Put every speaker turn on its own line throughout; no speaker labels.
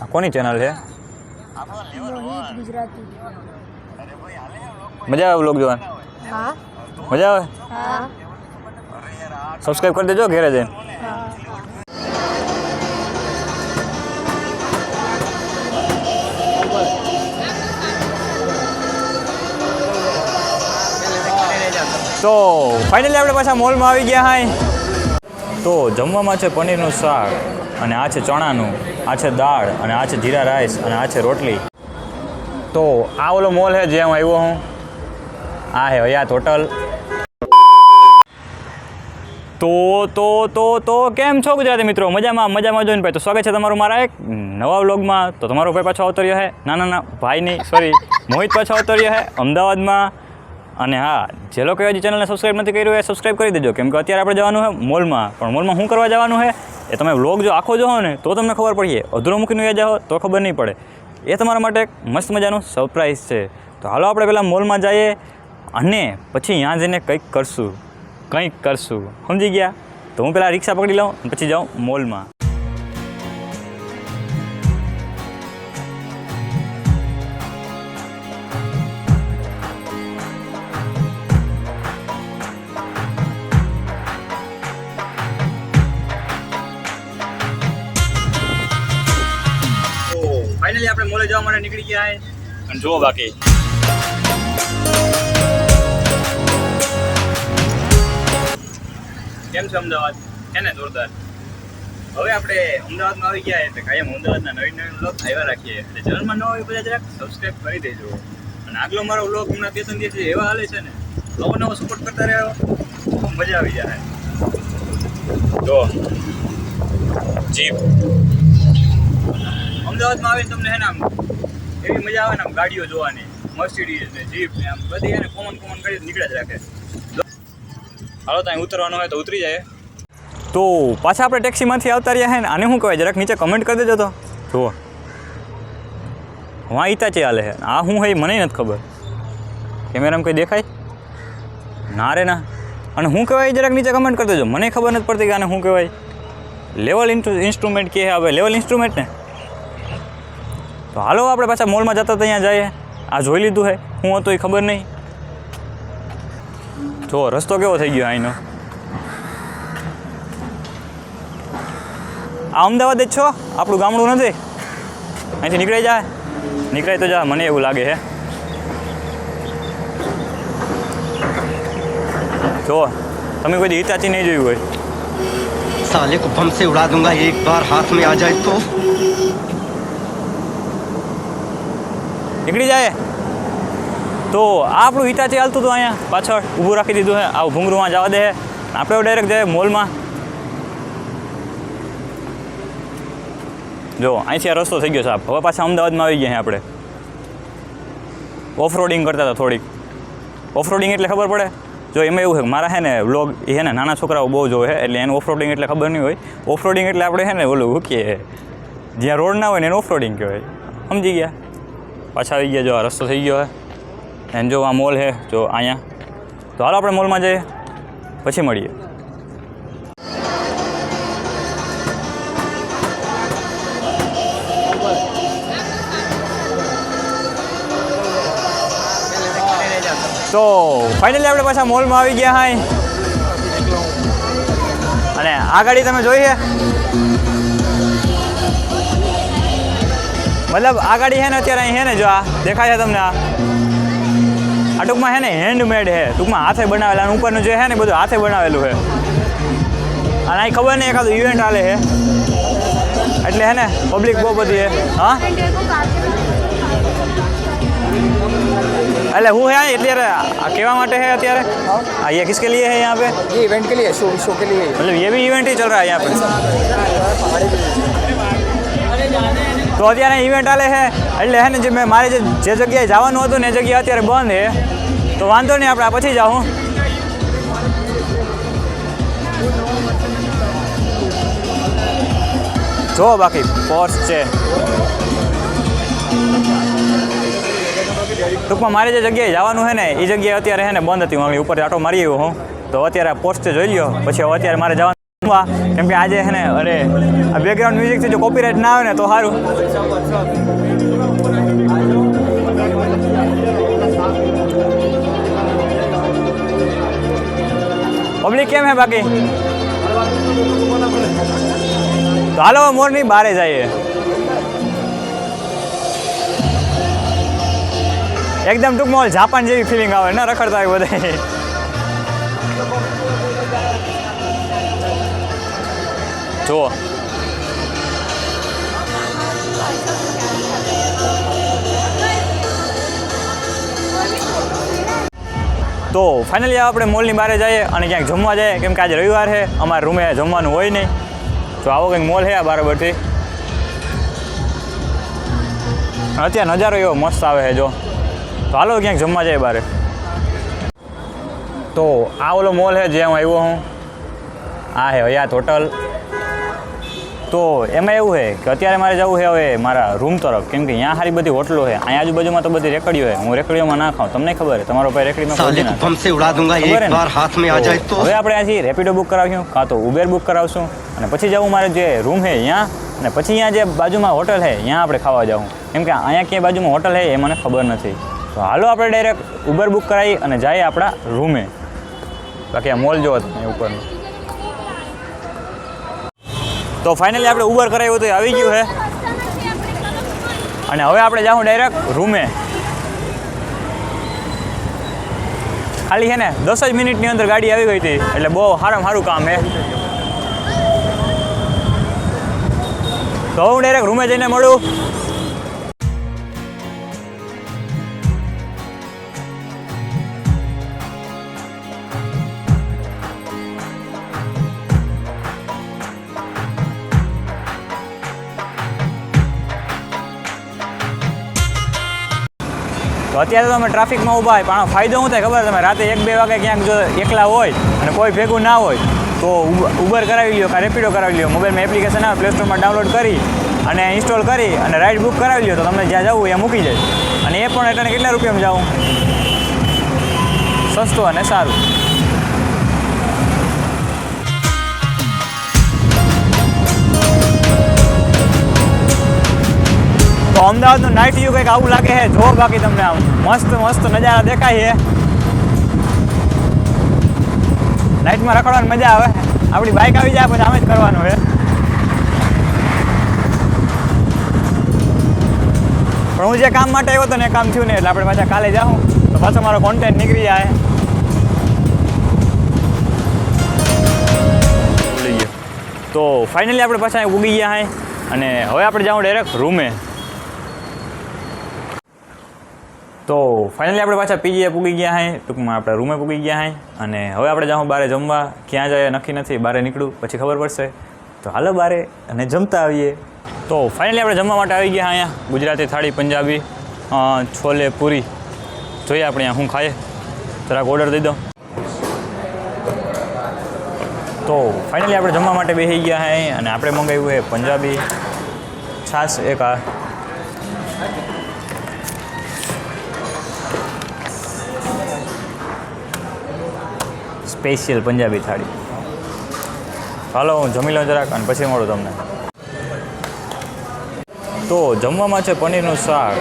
આ કોની ચેનલ છે?
મોહિત ગુજરાતી.
મજા આવે વ્લોગ જોવાની?
હા.
મજા આવે?
હા.
સબસ્ક્રાઈબ કરી દેજો ઘેરે જઈને.
હા.
તો ફાઇનલી આપણે પાછા મોલમાં આવી ગયા હાય. તો જમવામાં છે પનીરનું શાક, અને આ છે ચણાનું, આ છે દાળ, અને આ છે જીરા રાઈસ, અને આ છે રોટલી. તો આ ઓલો મોલ છે જ્યાં હું આવ્યો હું. આ હે હયાત હોટલ. તો કેમ છો ગુજરાતી મિત્રો? મજામાં જોઈને ભાઈ. તો સ્વાગત છે તમારું મારા એક નવા વ્લોગમાં. તો તમારો ભાઈ પાછો આવતો રહ્યો છે, ના ભાઈ નહીં, સોરી, મોહિત પાછો આવતો રહ્યો છે અમદાવાદમાં. અને હા, જે લોકો હજી ચેનલને સબસ્ક્રાઈબ નથી કર્યું એ સબસ્ક્રાઈબ કરી દેજો, કેમ કે અત્યારે આપણે જવાનું છે મોલમાં. પણ મોલમાં શું કરવા જવાનું છે એ તમે વ્લોગ જો આખો જોવો ને તો તમને ખબર પડીએ. અધૂરો મૂકીને વ્યા જાઓ તો ખબર નહીં પડે. એ તમારા માટે એક મસ્ત મજાનું સરપ્રાઈઝ છે. તો હાલો આપણે પહેલાં મોલમાં જઈએ અને પછી ત્યાં જઈને કંઈક કરશું. સમજી ગયા? તો હું પહેલાં રિક્ષા પકડી લઉં અને પછી જાઉં મોલમાં. ફાઇનલી આપણે મોલે જવા માટે નીકળી ગયા છે. અને જુઓ બાકી કેમ છે અમદાવાદ? છે ને જોરદાર. હવે આપણે અમદાવાદમાં આવી ગયા એટલે કાયમ અમદાવાદના નવીન વ્લોગ આવ્યા રાખીએ. એટલે ચેનલમાં ન હોય બધા જરાક સબસ્ક્રાઈબ કરી દેજો. અને આગલો મારો વ્લોગ હમણાં 2-3 દિવસથી એવા હાલે છે ને, નવો સપોર્ટ કરતા રહ્યો, ખૂબ મજા આવી જાય. જો જીપ અમદાવાદમાં આવીને તમને હે ને આમ એવી મજા આવે ને આમ ગાડીઓ જોવાની, મર્સિડીઝ ને જીપ ને આમ બધી એને કોમન કરી નીકળ્યા જ રાખે. હાલો ત્યાં ઉતરવાનું હોય તો ઉતરી જાય. તો પાછા આપણે ટેક્સીમાંથી આવતા રહ્યા છે ને, આને શું કહેવાય જરાક નીચે કમેન્ટ કરી દેજો. તો જુઓ વાં ઈતાચી હાલે છે. આ શું હોય મને નથી ખબર. કેમેરામાં કંઈ દેખાય? ના રે ના. અને શું કહેવાય જરાક નીચે કમેન્ટ કરી દેજો. મને ખબર નથી પડતી કે આને શું કહેવાય. લેવલ ઇન્સ્ટ્રુમેન્ટ કહે હવે, લેવલ ઇન્સ્ટ્રુમેન્ટ ને. તો હાલો આપણે પાછા મોલમાં જતા ત્યાં જઈએ. આ જોઈ લીધું છે, શું હતું એ ખબર નહીં. જો રસ્તો કેવો થઈ ગયો અહીંનો. આ અમદાવાદ જ છો? આપણું ગામડું નથી? અહીંથી નીકળાય તો જા, મને એવું લાગે છે. જો તમે કોઈ હિતાચી નહીં જોયું હોય.
साले को बम से उड़ा दूंगा एक बार हाथ में आ जाए तो.
નીકળી જાય. તો આપણું હિતાચી હાલતું હતું અહીંયા પાછળ ઊભું રાખી દીધું છે. આવું ભૂંગળુમાં જવા દે. આપણે ડાયરેક્ટ જાય મોલમાં. જો અહીંથી આ રસ્તો થઈ ગયો સાહેબ. હવે પાછા અમદાવાદમાં આવી ગયા આપણે. ઓફરોડિંગ કરતા હતા થોડીક. ઓફરોડિંગ એટલે ખબર પડે? જો એમાં એવું છે કે મારા છે ને વ્લોગ એ છે ને નાના છોકરાઓ બહુ જોવે છે, એટલે એનું ઓફરોડિંગ એટલે ખબર નહીં હોય. ઓફરોડિંગ એટલે આપણે છે ને ઓલું મૂકીએ જ્યાં રોડ ના હોય ને એનું ઓફરોડિંગ કહેવાય. સમજી ગયા? પાછા આવી ગયા. જો આ રસ્તો થઈ ગયો છે. એને જો આ મોલ છે જો અહીંયા. તો હાલો આપણે મોલમાં જઈએ, પછી મળીએ. તો ફાઇનલી આપણે પાછા મોલમાં આવી ગયા હાય. અને આ ગાડી તમે જોઈ છે? મતલબ આ ગાડી છે ને અત્યારે અહીં છે ને, જો આ દેખાય છે તમને? આ ટૂંકમાં છે ને હેન્ડમેડ છે, ટૂંકમાં હાથે બનાવેલા. અને ઉપરનું જે છે ને બધું હાથે બનાવેલું છે. અને અહીં ખબર નહીં એકાદું ઇવેન્ટ હાલે છે એટલે છે ને પબ્લિક બહુ બધી છે. હા એટલે હું है અત્યારે કહેવા માટે है અત્યારે ये किसके लिए है यहाँ पे?
ये इवेंट के लिए, शो के लिए.
मतलब ये भी इवेंट ही चल रहा है यहाँ पे. તો અત્યારે ઇવેન્ટ હાલે છે એટલે હે ને જે મેં મારે જે જગ્યાએ જવાનું હતું ને એ જગ્યા અત્યારે બંધ છે. તો વાંધો નહીં, આપણે પછી જાઉં. જો બાકી પોર્સ છે. ટૂંકમાં મારે જે જગ્યાએ જવાનું છે ને એ જગ્યાએ અત્યારે છે ને બંધ હતી. હું ઉપર આટો મારી આવ્યો હું. તો અત્યારે પોસ્ટ જોઈ લ્યો, પછી અત્યારે મારે જવાનું કેમ કે આજે છે ને અરે આ બેકગ્રાઉન્ડ મ્યુઝિકથી જો કોપીરાઇટ ના આવે ને તો સારું. પબ્લિક કેમ હે બાકી? તો હાલો મોરની બારે જઈએ. એકદમ ટૂંકમાં જાપાન જેવી ફિલિંગ આવે ને રખડતા હોય બધા. જુઓ તો ફાઇનલી આપણે મોલની બહાર જઈએ અને ક્યાંક જમવા જઈએ, કેમ કે આજે રવિવાર છે, અમારા રૂમે જમવાનું હોય નહીં. તો આવો કંઈક મોલ છે આ બરાબરથી. અત્યારે નજારો એવો મસ્ત આવે છે જો. તો હાલો ક્યાંક જમવા જાય બારે. તો આ ઓલો મોલ છે જ્યાં હું આવ્યો હું. આ છે હયાત હોટલ. તો એમાં એવું છે કે અત્યારે મારે જવું છે હવે મારા રૂમ તરફ, કેમ કે અહીંયા સારી બધી હોટલો છે. અહીંયા આજુબાજુમાં તો બધી રેકડીઓ છે. હું રેકડીઓમાં ના ખાઉં, તમને ખબર છે, તમારો ભાઈ રેકડીમાં
साले को बम से उड़ा दूंगा एक बार हाथ में आ जाए तो
હવે આપણે અહીંયાથી રેપિડો બુક કરાવીશું કાં તો ઉબેર બુક કરાવશું અને પછી જવું મારે જે રૂમ છે અહીંયા, અને પછી અહીંયા જે બાજુમાં હોટલ છે અહીંયા આપણે ખાવા જાઉં, કેમ કે અહીંયા ક્યાંય બાજુમાં હોટલ છે એ મને ખબર નથી. તો હાલો આપણે ડાયરેક્ટ ઉબર બુક કરાવી અને જઈએ આપણા રૂમે. બાકી આ મોલ જોવો તમે ઉપરનું. તો ફાઇનલી આપણે ઉબર કરાવ્યું તો આવી ગયું છે અને હવે આપણે જાઉં ડાયરેક્ટ રૂમે. ખાલી છે ને 10 જ મિનિટની અંદર ગાડી આવી ગઈ હતી, એટલે બહુ સારામાં સારું કામ છે. તો હું ડાયરેક્ટ રૂમે જઈને મળું. તો અત્યારે તો અમે ટ્રાફિકમાં ઊભા હોય, પણ આનો ફાયદો શું થાય ખબર? તમે રાતે 1-2 વાગે ક્યાંક જો એકલા હોય અને કોઈ ભેગું ના હોય તો ઉબર કરાવી લ્યો કાં રેપિડો કરાવી લ્યો. મોબાઈલમાં એપ્લિકેશન આવે, પ્લે સ્ટોરમાં ડાઉનલોડ કરી અને ઇન્સ્ટોલ કરી અને રાઇડ બુક કરાવી લ્યો તો તમને જ્યાં જવું એ મૂકી જાય. અને એ પણ એટલે કેટલા રૂપિયામાં જાઉં? સસ્તું અને સારું. તો અમદાવાદનું નાઇટ વ્યૂ કંઈક આવું લાગે છે જો. બાકી તમને આમ મસ્ત મસ્ત નજારા દેખાય છે. નાઇટમાં રખડવાની મજા આવે. આપણી બાઇક આવી જાય પછી આમ જ કરવાનું છે. પણ હું જે કામ માટે આવ્યો હતો ને એ કામ થયું ને, એટલે આપણે પાછા કાલે જાઉં તો પાછો મારો કોન્ટેન્ટ નીકળી જાય. તો ફાઇનલી આપણે પાછા અહીં ઉગી ગયા હે અને હવે આપણે જાઉં ડાયરેક્ટ રૂમે. તો ફાઇનલી આપણે પાછા પીજીએ પૂગી ગયા હે, ટૂંકમાં આપણે રૂમે પૂગી ગયા હે અને હવે આપણે જાઉં બહાર જમવા. ક્યાં જાય નક્કી નથી, બહાર નીકળું પછી ખબર પડશે. તો હાલો બહાર અને જમતા આવીએ. તો ફાઇનલી આપણે જમવા માટે આવી ગયા અહીંયા. ગુજરાતી થાળી, પંજાબી, છોલે પૂરી. જોઈએ આપણે અહીંયા શું ખાઈએ. જરાક ઓર્ડર દઈ દો. તો ફાઇનલી આપણે જમવા માટે બેસી ગયા હે અને આપણે મંગાવ્યું છે પંજાબી છાશ એક. આ સ્પેશિયલ પંજાબી થાળી. હાલો હું જમી લઉં જરાક અને પછી મળું તમને. તો જમવામાં છે પનીરનું શાક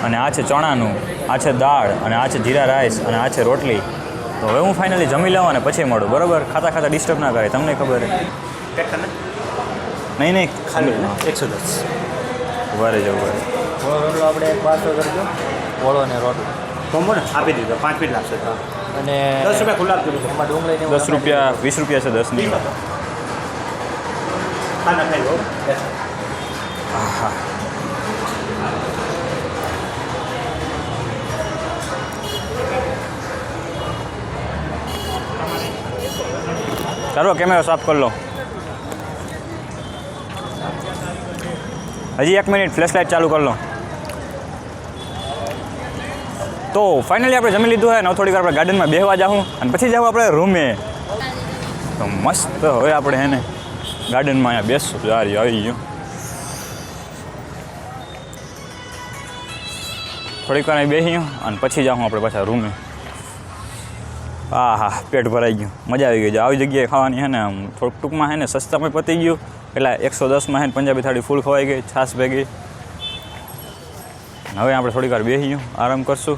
અને આ છે ચણાનું, આ છે દાળ અને આ છે જીરા રાઈસ અને આ છે રોટલી. તો હવે હું ફાઇનલી જમી લઉં અને પછી મળું, બરાબર? ખાતા ખાતા ડિસ્ટર્બ ના કરે, તમને ખબર છે. નહીં નહીં ખાલી 110 વારે જવું
રોટલો આપણે 1200 કરજો, ઓળો ને રોટલો
કોમ્બો ને આપી દીધો 5 મિનિટ લાગશે.
અને
10 રૂપિયા ખુલ્લા આપી દીધો.
એમાં ડુંગળી ને
10 રૂપિયા 20 રૂપિયા છે 10 નહીં.
ખાના ખાઈ લો.
હા. ચાલો કેમેરો સાફ કરી લો. હજી 1 મિનિટ, ફ્લેશ લાઇટ ચાલુ કરી લો. તો ફાઇનલી આપણે જમી લીધું છે ને થોડીક વાર આપણે ગાર્ડનમાં બેસવા જાઉં અને પછી જાઉં આપણે રૂમે. તો મસ્ત હવે આપણે હે ને ગાર્ડનમાં અહીંયા બેસશું. યાર આવી ગયું. થોડીક વાર અહીં બેસી અને પછી જાઉં આપણે પાછા રૂમે. હા હા પેટ ભરાઈ ગયું મજા આવી ગઈ જો આવી જગ્યાએ ખાવાની છે ને આમ થોડુંક ટૂંકમાં છે ને સસ્તામાં પતી ગયું એટલે 110માં છે ને પંજાબી થાળી ફૂલ ખવાઈ ગઈ છાશ ભેગી. હવે આપણે થોડીક વાર બેસી ગયું આરામ કરશું.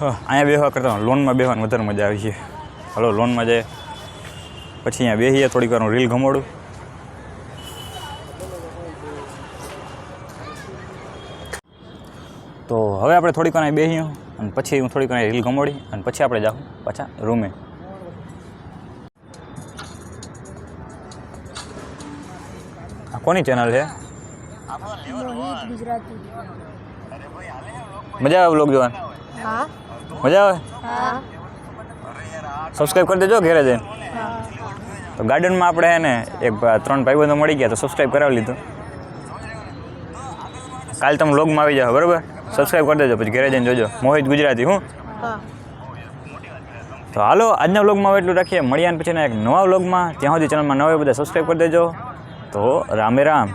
હા અહીંયા બેસવા કરતાં લોનમાં બેસવાની વધારે મજા આવી છે. હલો લોનમાં જાય પછી અહીંયા બેસીએ થોડીક વાર હું રીલ ઘમોડું. તો હવે આપણે થોડીક વાર અહીં બેસીએ અને પછી હું થોડીક વાર રીલ ઘમોડી અને પછી આપણે જાઉં પાછા રૂમે. આ કોની ચેનલ છે?
મોહિત ગુજરાતી.
મજા આવે વ્લોગ જોવાની?
હા.
મજા આવે?
હા.
સબસ્ક્રાઈબ કરી દેજો ઘેરે જઈને.
હા.
તો ગાર્ડનમાં આપણે હે ને એક 3 ભાઈબંધો મળી ગયા તો સબસ્ક્રાઈબ કરાવી લીધું. કાલે તમે વ્લોગમાં આવી જાઓ બરાબર. સબસ્ક્રાઈબ કરી દેજો પછી ઘરે જઈને જોજો મોહિત ગુજરાતી હું.
હા.
તો હાલો આજના વ્લોગમાં એટલું રાખીએ મળ્યા પછી એક નવા વ્લોગમાં. ત્યાં સુધી ચેનલમાં નવા બધા સબસ્ક્રાઈબ કરી દેજો. તો રામે રામ.